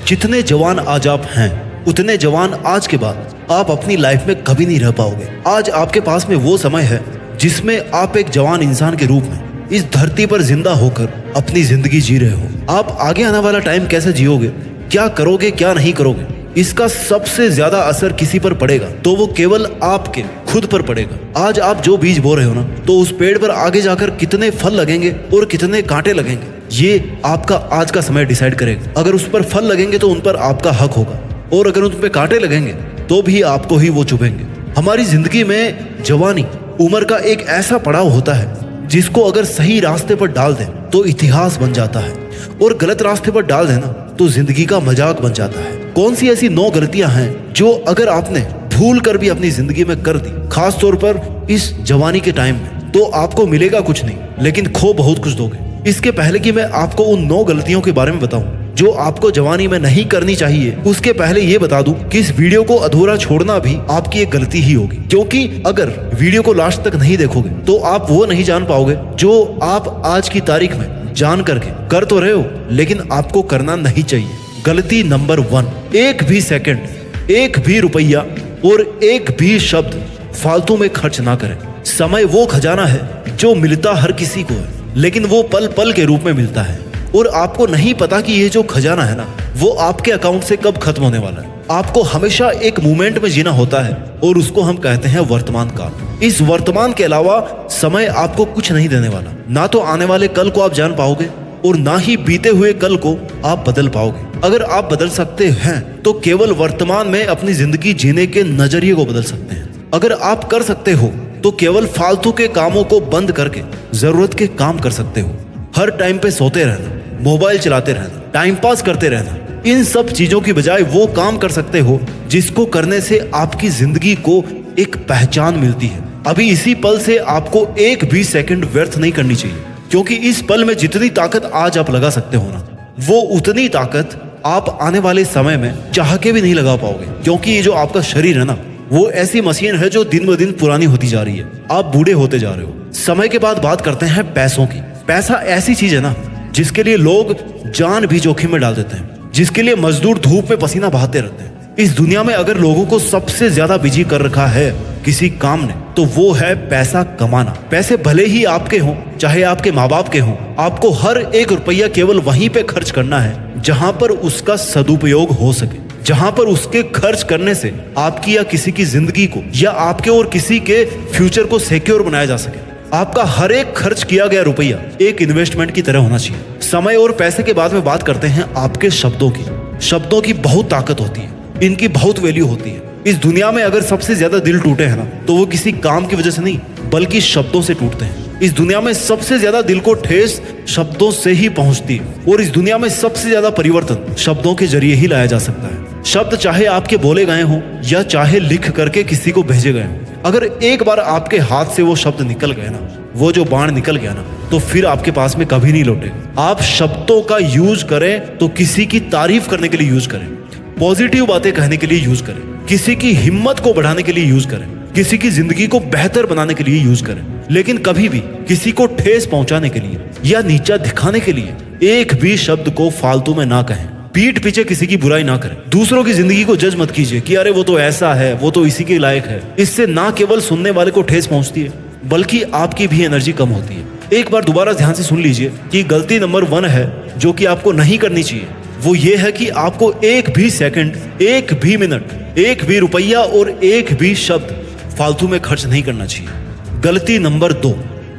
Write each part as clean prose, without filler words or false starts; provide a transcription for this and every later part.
जितने जवान आज आप हैं उतने जवान आज के बाद आप अपनी लाइफ में कभी नहीं रह पाओगे। आज आपके पास में वो समय है जिसमें आप एक जवान इंसान के रूप में इस धरती पर जिंदा होकर अपनी जिंदगी जी रहे हो। आप आगे आने वाला टाइम कैसे जियोगे, क्या करोगे क्या नहीं करोगे, इसका सबसे ज्यादा असर किसी पर पड़ेगा तो वो केवल आपके खुद पर पड़ेगा। आज आप जो बीज बो रहे हो ना, तो उस पेड़ पर आगे जाकर कितने फल लगेंगे और कितने कांटे लगेंगे, ये आपका आज का समय डिसाइड करेगा। अगर उस पर फल लगेंगे तो उन पर आपका हक होगा, और अगर उन पर कांटे लगेंगे तो भी आपको ही वो चुभेंगे। हमारी जिंदगी में जवानी उम्र का एक ऐसा पड़ाव होता है जिसको अगर सही रास्ते पर डाल दें तो इतिहास बन जाता है, और गलत रास्ते पर डाल देना तो जिंदगी का मजाक बन जाता है। कौन सी ऐसी 9 गलतियां हैं जो अगर आपने भूल कर भी अपनी जिंदगी में कर दी, खास तौर पर इस जवानी के टाइम में, तो आपको मिलेगा कुछ नहीं लेकिन खो बहुत कुछ दोगे। इसके पहले कि मैं आपको उन 9 गलतियों के बारे में बताऊं जो आपको जवानी में नहीं करनी चाहिए, उसके पहले ये बता दूं कि इस वीडियो को अधूरा छोड़ना भी आपकी एक गलती ही होगी, क्योंकि अगर वीडियो को लास्ट तक नहीं देखोगे तो आप वो नहीं जान पाओगे जो आप आज की तारीख में जान करके कर तो रहे हो लेकिन आपको करना नहीं चाहिए। गलती नंबर 1, एक भी सेकंड, एक भी रुपया और एक भी शब्द फालतू में खर्च ना करें। समय वो खजाना है जो मिलता हर किसी को है, लेकिन वो पल पल के रूप में मिलता है, और आपको नहीं पता कि ये जो खजाना है ना, वो आपके अकाउंट से कब खत्म होने वाला है। आपको हमेशा एक मोमेंट में जीना होता है, और उसको हम कहते हैं वर्तमान काल। इस वर्तमान के अलावा समय आपको कुछ नहीं देने वाला। ना तो आने वाले कल को आप जान पाओगे और ना ही बीते हुए कल को आप बदल पाओगे। अगर आप बदल सकते हैं तो केवल वर्तमान में अपनी जिंदगी जीने के नजरिए को बदल सकते हैं। अगर आप कर सकते हो तो केवल फालतू के कामों को बंद करके जरूरत के काम कर सकते हो। हर टाइम पे सोते रहना, मोबाइल चलाते रहना, टाइम पास करते रहना, इन सब चीजों की बजाय वो काम कर सकते हो जिसको करने से आपकी जिंदगी को एक पहचान मिलती है। अभी इसी पल से आपको एक भी सेकंड व्यर्थ नहीं करनी चाहिए, क्योंकि इस पल में जितनी ताकत आज आप लगा सकते हो ना, वो उतनी ताकत आप आने वाले समय में चाह के भी नहीं लगा पाओगे। क्योंकि ये जो आपका शरीर है ना, वो ऐसी मशीन है जो दिन ब दिन पुरानी होती जा रही है। आप बूढ़े होते जा रहे हो। समय के बाद बात करते हैं पैसों की। पैसा ऐसी चीज है ना जिसके लिए लोग जान भी जोखिम में डाल देते हैं, जिसके लिए मजदूर धूप में पसीना बहाते रहते हैं। इस दुनिया में अगर लोगों को सबसे ज्यादा बिजी कर रखा है किसी काम ने, तो वो है पैसा कमाना। पैसे भले ही आपके हों चाहे आपके माँ बाप के हों, आपको हर एक रुपया केवल वहीं पे खर्च करना है जहां पर उसका सदुपयोग हो सके, जहां पर उसके खर्च करने से आपकी या किसी की जिंदगी को या आपके और किसी के फ्यूचर को सिक्योर बनाया जा सके। आपका हर एक खर्च किया गया रुपया एक इन्वेस्टमेंट की तरह होना चाहिए। समय और पैसे के बाद में बात करते हैं आपके शब्दों की। शब्दों की बहुत ताकत होती है, इनकी बहुत वैल्यू होती है। इस दुनिया में अगर सबसे ज्यादा दिल टूटे हैं ना, तो वो किसी काम की वजह से नहीं बल्कि शब्दों से टूटते हैं। इस दुनिया में सबसे ज्यादा दिल को ठेस शब्दों से ही पहुंचती है, और इस दुनिया में सबसे ज्यादा परिवर्तन शब्दों के जरिए ही लाया जा सकता है। शब्द चाहे आपके बोले गए हों या चाहे लिख करके किसी को भेजे गए हों, अगर एक बार आपके हाथ से वो शब्द निकल गए ना, वो जो बाण निकल गया ना, तो फिर आपके पास में कभी नहीं लौटेगा। आप शब्दों का यूज करें तो किसी की तारीफ करने के लिए यूज करें, पॉजिटिव बातें कहने के लिए यूज करें, किसी की हिम्मत को बढ़ाने के लिए यूज करें, किसी की जिंदगी को बेहतर बनाने के लिए यूज करें, लेकिन कभी भी किसी को ठेस पहुंचाने के लिए या नीचा दिखाने के लिए एक भी शब्द को फालतू में ना कहें। पीठ पीछे किसी की बुराई ना करें। दूसरों की जिंदगी को जज मत कीजिए कि अरे वो तो ऐसा है, वो तो इसी के लायक है। इससे ना केवल सुनने वाले को ठेस पहुंचती है बल्कि आपकी भी एनर्जी कम होती है। एक बार दोबारा ध्यान से सुन लीजिए कि गलती नंबर 1 है जो कि आपको नहीं करनी चाहिए, वो ये है कि आपको एक भी सेकंड, एक भी मिनट, एक भी रुपया और एक भी शब्द फालतू में खर्च नहीं करना चाहिए। गलती नंबर 2,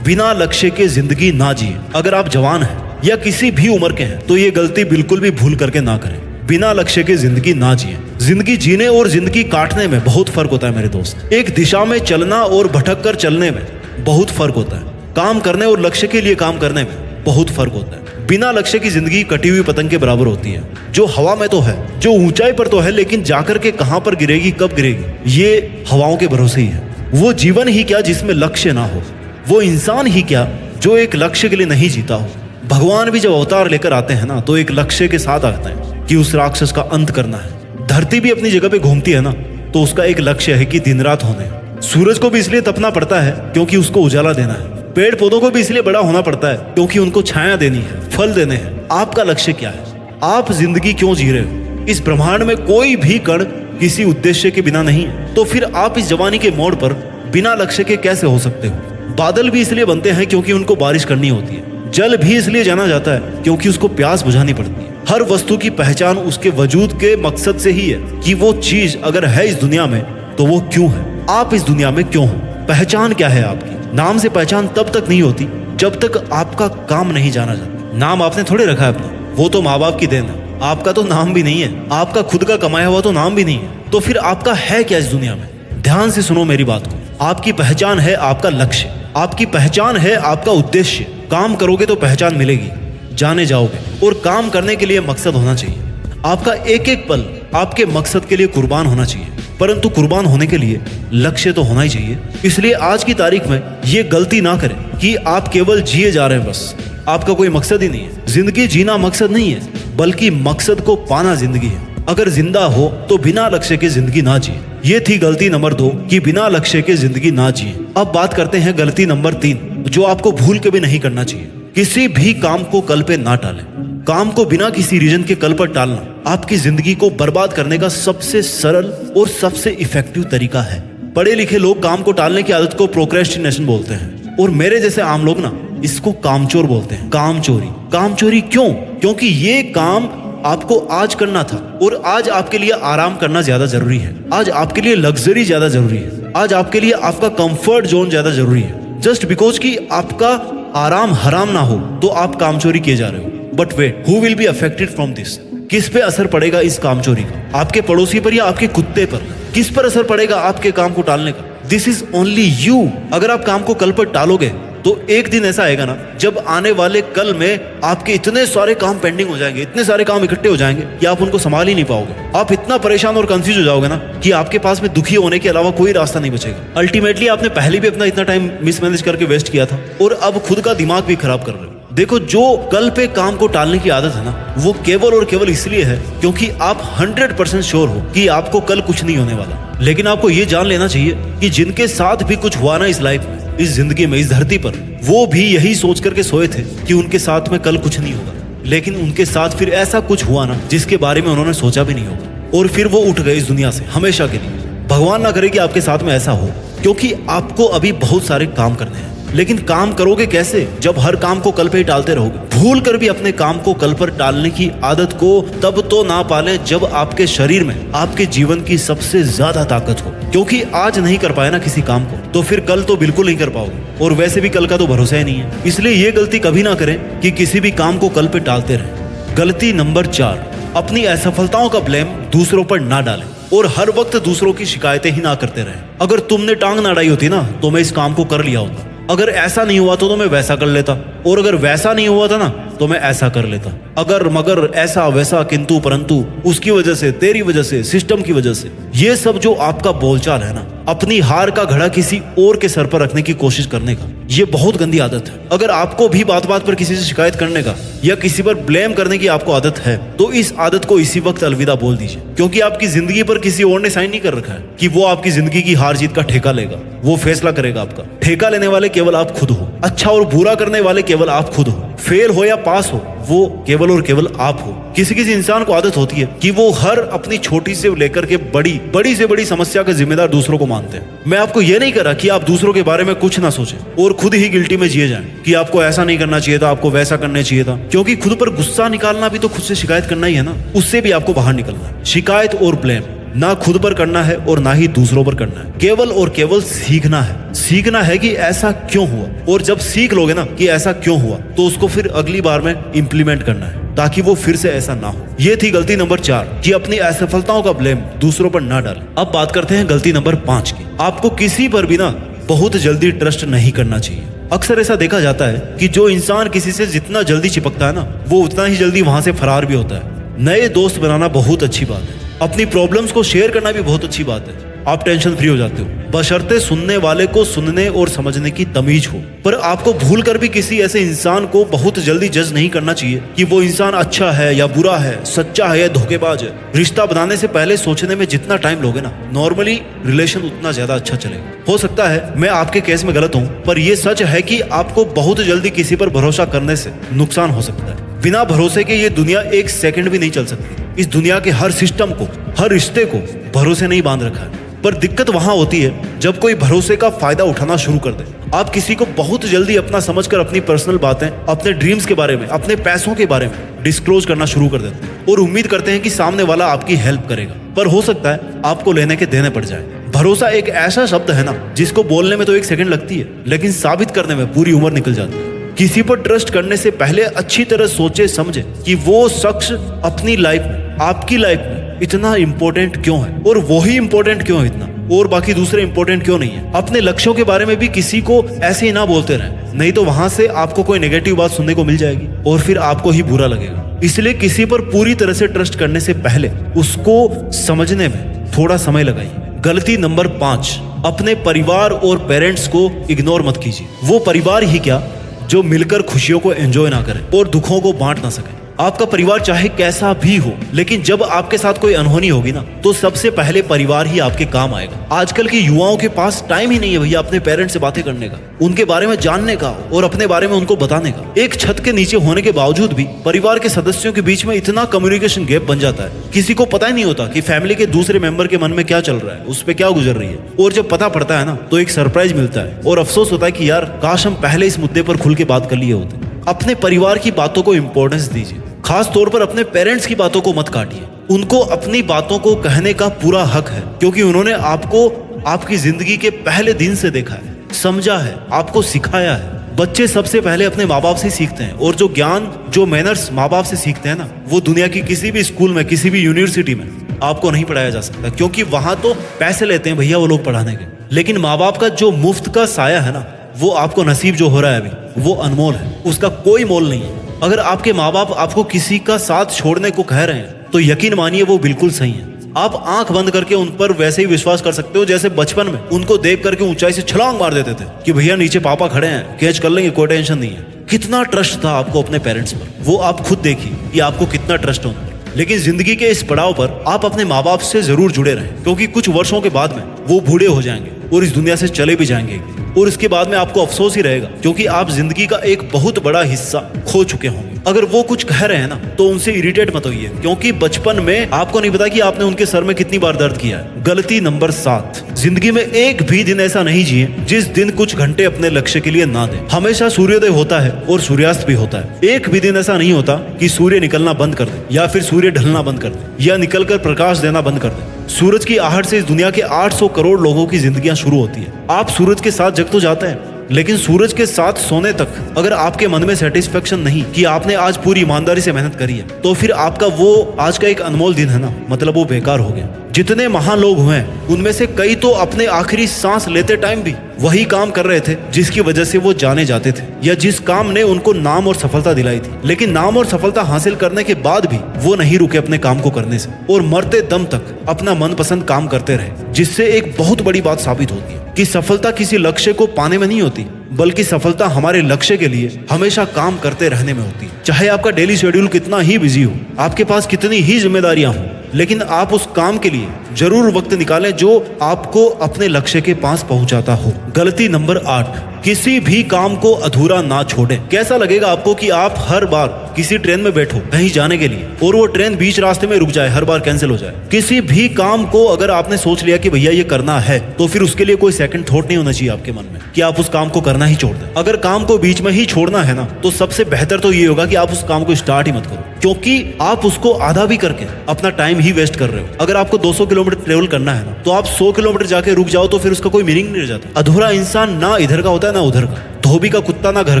बिना लक्ष्य के जिंदगी ना जिए। अगर आप जवान हैं या किसी भी उम्र के हैं तो ये गलती बिल्कुल भी भूल करके ना करें। बिना लक्ष्य के जिंदगी ना जिए। जिंदगी जीने और जिंदगी काटने में बहुत फर्क होता है मेरे दोस्त। एक दिशा में चलना और भटक कर चलने में बहुत फर्क होता है। काम करने और लक्ष्य के लिए काम करने में बहुत फर्क होता है। बिना लक्ष्य की जिंदगी कटी हुई पतंग के बराबर होती है, जो हवा में तो है, जो ऊंचाई पर तो है, लेकिन जाकर के कहां पर गिरेगी, कब गिरेगी, ये हवाओं के भरोसे ही है। वो जीवन ही क्या जिसमें लक्ष्य ना हो, वो इंसान ही क्या जो एक लक्ष्य के लिए नहीं जीता हो। भगवान भी जब अवतार लेकर आते हैं ना, तो एक लक्ष्य के साथ आते हैं कि उस राक्षस का अंत करना है। धरती भी अपनी जगह पे घूमती है ना, तो उसका एक लक्ष्य है कि दिन रात होने। सूरज को भी इसलिए तपना पड़ता है क्योंकि उसको उजाला देना है। पेड़ पौधों को भी इसलिए बड़ा होना पड़ता है क्योंकि उनको छाया देनी है, फल देने हैं। आपका लक्ष्य क्या है? आप जिंदगी क्यों जी रहे हो? इस ब्रह्मांड में कोई भी कण किसी उद्देश्य के बिना नहीं है। तो फिर आप इस जवानी के मोड़ पर बिना लक्ष्य के कैसे हो सकते हो? बादल भी इसलिए बनते हैं क्योंकि उनको बारिश करनी होती है। जल भी इसलिए जाना जाता है क्योंकि उसको प्यास बुझानी पड़ती है। हर वस्तु की पहचान उसके वजूद के मकसद से ही है कि वो चीज अगर है इस दुनिया में तो वो क्यों है, आप इस दुनिया में क्यों हो। पहचान क्या है आपकी? नाम से पहचान तब तक नहीं होती जब तक आपका काम नहीं जाना जाता। नाम आपने थोड़े रखा है अपना, वो तो माँ बाप की देन है। आपका तो नाम भी नहीं है, आपका खुद का कमाया हुआ तो नाम भी नहीं है। तो फिर आपका है क्या इस दुनिया में? ध्यान से सुनो मेरी बात को। आपकी पहचान है आपका लक्ष्य, आपकी पहचान है आपका उद्देश्य। काम करोगे तो पहचान मिलेगी, जाने जाओगे। और काम करने के लिए मकसद होना चाहिए। आपका एक एक पल आपके मकसद के लिए कुर्बान होना चाहिए, परंतु कुर्बान होने के लिए लक्ष्य तो होना ही चाहिए। इसलिए आज की तारीख में ये गलती ना करें कि आप केवल जिए जा रहे हैं, बस आपका कोई मकसद ही नहीं है। जिंदगी जीना मकसद नहीं है, बल्कि मकसद को पाना जिंदगी है। अगर जिंदा हो तो बिना लक्ष्य के जिंदगी ना जिए। ये थी गलती नंबर 2 कि बिना लक्ष्य के जिंदगी ना जिए। अब बात करते हैं गलती नंबर 3, जो आपको भूल के भी नहीं करना चाहिए। किसी भी काम को कल पे ना टालें। काम को बिना किसी रीजन के कल पर टालना आपकी जिंदगी को बर्बाद करने का सबसे सरल और सबसे इफेक्टिव तरीका है। पढ़े लिखे लोग काम को टालने की आदत को प्रोक्रेस्टिनेशन बोलते हैं, और मेरे जैसे आम लोग ना इसको कामचोर बोलते हैं। कामचोरी। कामचोरी क्यों? क्योंकि ये काम आपको आज करना था, और आज आपके लिए आराम करना ज्यादा जरूरी है। आज आपके लिए लग्जरी ज्यादा जरूरी है। आज आपके लिए आपका कंफर्ट जोन ज्यादा जरूरी है। जस्ट बिकॉज कि आपका आराम हराम ना हो तो आप कामचोरी किए जा रहे हो। But wait, who will be affected from this? किस पे असर पड़ेगा इस कामचोरी का? आपके पड़ोसी पर या आपके कुत्ते पर? किस पर असर पड़ेगा आपके काम को टालने का? This is only you. अगर आप काम को कल पर टालोगे तो एक दिन ऐसा आएगा ना, जब आने वाले कल में आपके इतने सारे काम पेंडिंग हो जाएंगे, इतने सारे काम इकट्ठे हो जाएंगे कि आप उनको संभाल ही नहीं पाओगे। आप इतना परेशान और कंफ्यूज हो जाओगे ना कि आपके पास में दुखी होने के अलावा कोई रास्ता नहीं बचेगा। अल्टीमेटली आपने पहले भी अपना इतना टाइम मिसमैनेज करके वेस्ट किया था, और अब खुद का दिमाग भी खराब कर रहे हो। देखो, जो कल पे काम को टालने की आदत है ना, वो केवल और केवल इसलिए है क्योंकि आप 100% श्योर हो कि आपको कल कुछ नहीं होने वाला। लेकिन आपको ये जान लेना चाहिए कि जिनके साथ भी कुछ हुआ ना इस लाइफ में, इस जिंदगी में, इस धरती पर, वो भी यही सोच करके सोए थे कि उनके साथ में कल कुछ नहीं होगा। लेकिन उनके साथ फिर ऐसा कुछ हुआ ना जिसके बारे में उन्होंने सोचा भी नहीं होगा, और फिर वो उठ गए इस दुनिया से हमेशा के लिए। भगवान ना करे कि आपके साथ में ऐसा हो, क्योंकि आपको अभी बहुत सारे काम करने हैं। लेकिन काम करोगे कैसे जब हर काम को कल पे ही टालते रहोगे? भूल कर भी अपने काम को कल पर टालने की आदत को तब तो ना पालें जब आपके शरीर में आपके जीवन की सबसे ज्यादा ताकत हो। क्योंकि आज नहीं कर पाए ना किसी काम को, तो फिर कल तो बिल्कुल नहीं कर पाओगे, और वैसे भी कल का तो भरोसा ही नहीं है। इसलिए ये गलती कभी ना करें कि किसी भी काम को कल पे टालते रहें। गलती नंबर 4, अपनी असफलताओं का ब्लेम दूसरों पर ना डालें और हर वक्त दूसरों की शिकायतें ही ना करते रहें। अगर तुमने टांग ना अड़ाई होती ना तो मैं इस काम को कर लिया होता। अगर ऐसा नहीं हुआ तो मैं वैसा कर लेता, और अगर वैसा नहीं हुआ था ना तो मैं ऐसा कर लेता। अगर मगर ऐसा वैसा किंतु परंतु, उसकी वजह से, तेरी वजह से, सिस्टम की वजह से, ये सब जो आपका बोलचाल है ना, अपनी हार का घड़ा किसी और के सर पर रखने की कोशिश करने का, ये बहुत गंदी आदत है। अगर आपको भी बात बात पर किसी से शिकायत करने का या किसी पर ब्लेम करने की आपको आदत है, तो इस आदत को इसी वक्त अलविदा बोल दीजिए। क्योंकि आपकी जिंदगी पर किसी और ने साइन नहीं कर रखा है कि वो आपकी जिंदगी की हार जीत का ठेका लेगा। वो फैसला करेगा आपका। ठेका लेने वाले केवल आप खुद हो। अच्छा और बुरा करने वाले केवल आप खुद हो। फेल हो या पास हो, वो केवल और केवल आप हो। किसी किसी इंसान को आदत होती है कि वो हर अपनी छोटी से लेकर के बड़ी से बड़ी समस्या का जिम्मेदार दूसरों को मानते हैं। मैं आपको ये नहीं कह रहा कि आप दूसरों के बारे में कुछ ना सोचें और खुद ही गिल्टी में जिए जाएं कि आपको ऐसा नहीं करना चाहिए था, आपको वैसा करना चाहिए था। क्योंकि खुद पर गुस्सा निकालना भी तो खुद से शिकायत करना ही है ना, उससे भी आपको बाहर निकलना है। शिकायत और ब्लेम ना खुद पर करना है और ना ही दूसरों पर करना है। केवल और केवल सीखना है। सीखना है कि ऐसा क्यों हुआ, और जब सीख लोगे ना कि ऐसा क्यों हुआ, तो उसको फिर अगली बार में इंप्लीमेंट करना है ताकि वो फिर से ऐसा ना हो। ये थी गलती नंबर 4 कि अपनी असफलताओं का ब्लेम दूसरों पर ना डालें। अब बात करते हैं गलती नंबर 5 की। आपको किसी पर भी ना बहुत जल्दी ट्रस्ट नहीं करना चाहिए। अक्सर ऐसा देखा जाता है कि जो इंसान किसी से जितना जल्दी चिपकता है ना, वो उतना ही जल्दी वहां से फरार भी होता है। नए दोस्त बनाना बहुत अच्छी बात है। अपनी प्रॉब्लम्स को शेयर करना भी बहुत अच्छी बात है। आप टेंशन फ्री हो जाते हो, बशर्ते सुनने वाले को सुनने और समझने की तमीज हो। पर आपको भूल कर भी किसी ऐसे इंसान को बहुत जल्दी जज नहीं करना चाहिए कि वो इंसान अच्छा है या बुरा है, सच्चा है या धोखेबाज है। रिश्ता बनाने से पहले सोचने में जितना टाइम लोगे ना, नॉर्मली रिलेशन उतना ज्यादा अच्छा चलेगा। हो सकता है मैं आपके केस में गलत हूँ, पर यह सच है कि आपको बहुत जल्दी किसी पर भरोसा करने से नुकसान हो सकता है। बिना भरोसे के ये दुनिया एक सेकंड भी नहीं चल सकती। इस दुनिया के हर सिस्टम को, हर रिश्ते को भरोसे नहीं बांध रखा है। पर दिक्कत वहां होती है जब कोई भरोसे का फायदा उठाना शुरू कर दे। आप किसी को बहुत जल्दी अपना समझकर अपनी पर्सनल बातें, अपने ड्रीम्स के बारे में, अपने पैसों के बारे में डिस्क्लोज करना शुरू कर देते हैं और उम्मीद करते हैं कि सामने वाला आपकी हेल्प करेगा, पर हो सकता है आपको लेने के देने पड़ जाए। भरोसा एक ऐसा शब्द है ना जिसको बोलने में तो 1 सेकंड लगती है, लेकिन साबित करने में पूरी उम्र निकल जाती है। किसी पर ट्रस्ट करने से पहले अच्छी तरह सोचे समझे कि वो शख्स अपनी लाइफ में, आपकी लाइफ में इतना इंपॉर्टेंट क्यों है, और वही इंपॉर्टेंट क्यों है इतना, और बाकी दूसरे इंपॉर्टेंट क्यों नहीं है। अपने लक्ष्यों के बारे में भी किसी को ऐसे ही ना बोलते रहे, नहीं तो वहां से आपको कोई नेगेटिव बात सुनने को मिल जाएगी और फिर आपको ही बुरा लगेगा। इसलिए किसी पर पूरी तरह से ट्रस्ट करने से पहले उसको समझने में थोड़ा समय लगाइए। गलती नंबर 5, अपने परिवार और पेरेंट्स को इग्नोर मत कीजिए। वो परिवार ही क्या जो मिलकर खुशियों को एंजॉय ना करे और दुखों को बांट ना सके। आपका परिवार चाहे कैसा भी हो, लेकिन जब आपके साथ कोई अनहोनी होगी ना, तो सबसे पहले परिवार ही आपके काम आएगा। आजकल के युवाओं के पास टाइम ही नहीं है भैया अपने पेरेंट्स से बातें करने का, उनके बारे में जानने का और अपने बारे में उनको बताने का। एक छत के नीचे होने के बावजूद भी परिवार के सदस्यों के बीच में इतना कम्युनिकेशन गैप बन जाता है, किसी को पता ही नहीं होता कि फैमिली के दूसरे मेंबर के मन में क्या चल रहा है, उस पर क्या गुजर रही है। और जब पता पड़ता है ना, तो एक सरप्राइज मिलता है और अफसोस होता है कि यार काश हम पहले इस मुद्दे पर खुल के बात कर लिए होते। अपने परिवार की बातों को इंपॉर्टेंस दीजिए, खास तौर पर अपने पेरेंट्स की बातों को मत काटिए। उनको अपनी बातों को कहने का पूरा हक है, क्योंकि उन्होंने आपको आपकी जिंदगी के पहले दिन से देखा है, समझा है, आपको सिखाया है। बच्चे सबसे पहले अपने माँ बाप से सीखते हैं, और जो ज्ञान, जो मैनर्स माँ बाप से सीखते हैं ना, वो दुनिया की किसी भी स्कूल में, किसी भी यूनिवर्सिटी में आपको नहीं पढ़ाया जा सकता, क्योंकि वहां तो पैसे लेते हैं भैया वो लोग पढ़ाने के। लेकिन माँ बाप का जो मुफ्त का साया है ना, वो आपको नसीब जो हो रहा है अभी, वो अनमोल है, उसका कोई मोल नहीं है। अगर आपके माँ बाप आपको किसी का साथ छोड़ने को कह रहे हैं, तो यकीन मानिए वो बिल्कुल सही है। आप आंख बंद करके उन पर वैसे ही विश्वास कर सकते हो जैसे बचपन में उनको देख करके ऊंचाई से छलांग मार देते थे कि भैया नीचे पापा खड़े हैं, कैच कर लेंगे, कोई टेंशन नहीं है। कितना ट्रस्ट था आपको अपने पेरेंट्स पर, वो आप खुद देखिए कि आपको कितना ट्रस्ट है उन पर। लेकिन जिंदगी के इस पड़ाव पर आप अपने माँ बाप से जरूर जुड़े रहें, क्योंकि कुछ वर्षों के बाद में वो बूढ़े हो जाएंगे और इस दुनिया से चले भी जाएंगे, और इसके बाद में आपको अफसोस ही रहेगा, क्योंकि आप जिंदगी का एक बहुत बड़ा हिस्सा खो चुके होंगे। अगर वो कुछ कह रहे हैं ना, तो उनसे इरिटेट मत होइए, क्योंकि बचपन में आपको नहीं पता कि आपने उनके सर में कितनी बार दर्द किया है। गलती नंबर 7, जिंदगी में एक भी दिन ऐसा नहीं जिए जिस दिन कुछ घंटे अपने लक्ष्य के लिए ना दे। हमेशा सूर्योदय होता है और सूर्यास्त भी होता है। एक भी दिन ऐसा नहीं होता कि सूर्य निकलना बंद कर दे, या फिर सूर्य ढलना बंद कर दे, या निकलकर प्रकाश देना बंद कर दे। सूरज की आहट से इस दुनिया के 800 करोड़ लोगों की जिंदगियां शुरू होती है। आप सूरज के साथ जग तो जाते हैं, लेकिन सूरज के साथ सोने तक अगर आपके मन में सेटिस्फेक्शन नहीं कि आपने आज पूरी ईमानदारी से मेहनत करी है, तो फिर आपका वो आज का एक अनमोल दिन है ना, मतलब वो बेकार हो गया। जितने महान लोग हुए उनमें से कई तो अपने आखिरी सांस लेते टाइम भी वही काम कर रहे थे जिसकी वजह से वो जाने जाते थे, या जिस काम ने उनको नाम और सफलता दिलाई थी। लेकिन नाम और सफलता हासिल करने के बाद भी वो नहीं रुके अपने काम को करने से, और मरते दम तक अपना मनपसंद काम करते रहे, जिससे एक बहुत बड़ी बात साबित होती है कि सफलता किसी लक्ष्य को पाने में नहीं होती, बल्कि सफलता हमारे लक्ष्य के लिए हमेशा काम करते रहने में होती है। चाहे आपका डेली शेड्यूल कितना ही बिजी हो, आपके पास कितनी ही जिम्मेदारियां हो, लेकिन आप उस काम के लिए जरूर वक्त निकालें जो आपको अपने लक्ष्य के पास पहुंचाता हो। गलती नंबर 8, किसी भी काम को अधूरा ना छोड़ें। कैसा लगेगा आपको कि आप हर बार किसी ट्रेन में बैठो कहीं जाने के लिए, और वो ट्रेन बीच रास्ते में रुक जाए, हर बार कैंसिल हो जाए। किसी भी काम को अगर आपने सोच लिया कि भैया ये करना है, तो फिर उसके लिए कोई सेकंड थॉट नहीं होना चाहिए आपके मन में कि आप उस काम को करना ही छोड़ दें। अगर काम को बीच में ही छोड़ना है ना, तो सबसे बेहतर तो ये होगा कि आप उस काम को स्टार्ट ही मत करो, क्योंकि आप उसको आधा भी करके अपना टाइम ही वेस्ट कर रहे हो। अगर आपको 200 किलोमीटर ट्रेवल करना है ना, तो आप 100 किलोमीटर जाके रुक जाओ, तो फिर उसका कोई मीनिंग नहीं रह जाता। अधूरा इंसान ना इधर का होता है ना उधर का, धोबी का कुत्ता ना घर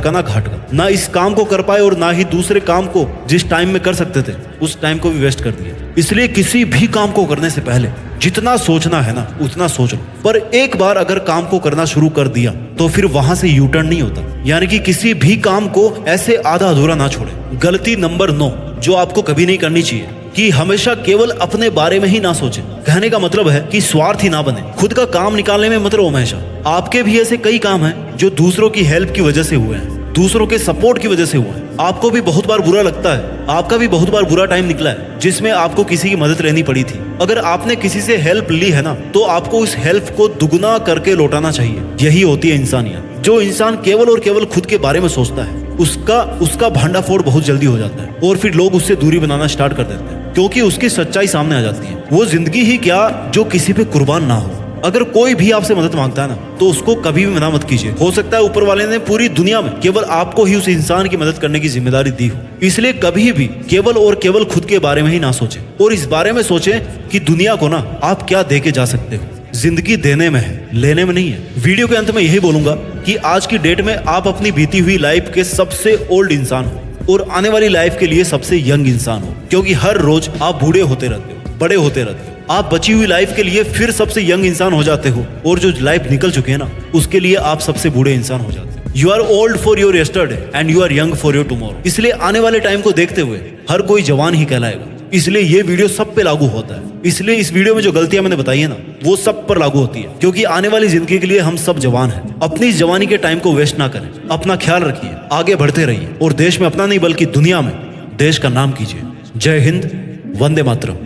का ना घाट का, ना इस काम को कर पाए और ना ही दूसरे काम को जिस टाइम में कर सकते थे उस टाइम को भी वेस्ट कर दिया। इसलिए किसी भी काम को करने से पहले जितना सोचना है ना उतना सोच लो, पर एक बार अगर काम को करना शुरू कर दिया तो फिर वहां से यू टर्न नहीं होता, यानी कि किसी भी काम को ऐसे आधा अधूरा ना छोड़े। गलती नंबर 9 जो आपको कभी नहीं करनी चाहिए, कि हमेशा केवल अपने बारे में ही ना सोचें। कहने का मतलब है कि स्वार्थी ना बने, खुद का काम निकालने में मत रहो हमेशा। आपके भी ऐसे कई काम हैं जो दूसरों की हेल्प की वजह से हुए हैं, दूसरों के सपोर्ट की वजह से हुए हैं। आपको भी बहुत बार बुरा लगता है, आपका भी बहुत बार बुरा टाइम निकला है जिसमें आपको किसी की मदद लेनी पड़ी थी। अगर आपने किसी से हेल्प ली है ना, तो आपको उस हेल्प को दुगना करके लौटाना चाहिए। यही होती है इंसानियत। जो इंसान केवल और केवल खुद के बारे में सोचता है, उसका भांडाफोड़ बहुत जल्दी हो जाता है और फिर लोग उससे दूरी बनाना स्टार्ट कर देते हैं। क्योंकि उसकी सच्चाई सामने आ जाती है। वो जिंदगी ही क्या जो किसी पे कुर्बान ना हो। अगर कोई भी आपसे मदद मांगता है ना, तो उसको कभी भी मना मत कीजिए। हो सकता है ऊपर वाले ने पूरी दुनिया में केवल आपको ही उस इंसान की मदद करने की जिम्मेदारी दी हो। इसलिए कभी भी केवल और केवल खुद के बारे में ही ना सोचें, और इस बारे में सोचें कि दुनिया को ना आप क्या दे के जा सकते हो। जिंदगी देने में है, लेने में नहीं है। वीडियो के अंत में यही बोलूंगा कि आज की डेट में आप अपनी बीती हुई लाइफ के सबसे ओल्ड इंसान हो और आने वाली लाइफ के लिए सबसे यंग इंसान हो, क्योंकि हर रोज आप बूढ़े होते रहते हो, बड़े होते रहते हो। आप बची हुई लाइफ के लिए फिर सबसे यंग इंसान हो जाते हो, और जो लाइफ निकल चुके हैं ना, उसके लिए आप सबसे बूढ़े इंसान हो जाते हो। You are old for your yesterday and you are young for your tomorrow. इसलिए आने वाले टाइम को देखते हुए हर कोई जवान ही कहलाएगा। इसलिए ये वीडियो सब पे लागू होता है। इसलिए इस वीडियो में जो गलतियां मैंने बताई है ना, वो सब पर लागू होती है, क्योंकि आने वाली जिंदगी के लिए हम सब जवान हैं। अपनी इस जवानी के टाइम को वेस्ट ना करें, अपना ख्याल रखिए, आगे बढ़ते रहिए, और देश में अपना नहीं बल्कि दुनिया में देश का नाम कीजिए। जय हिंद, वंदे मातरम।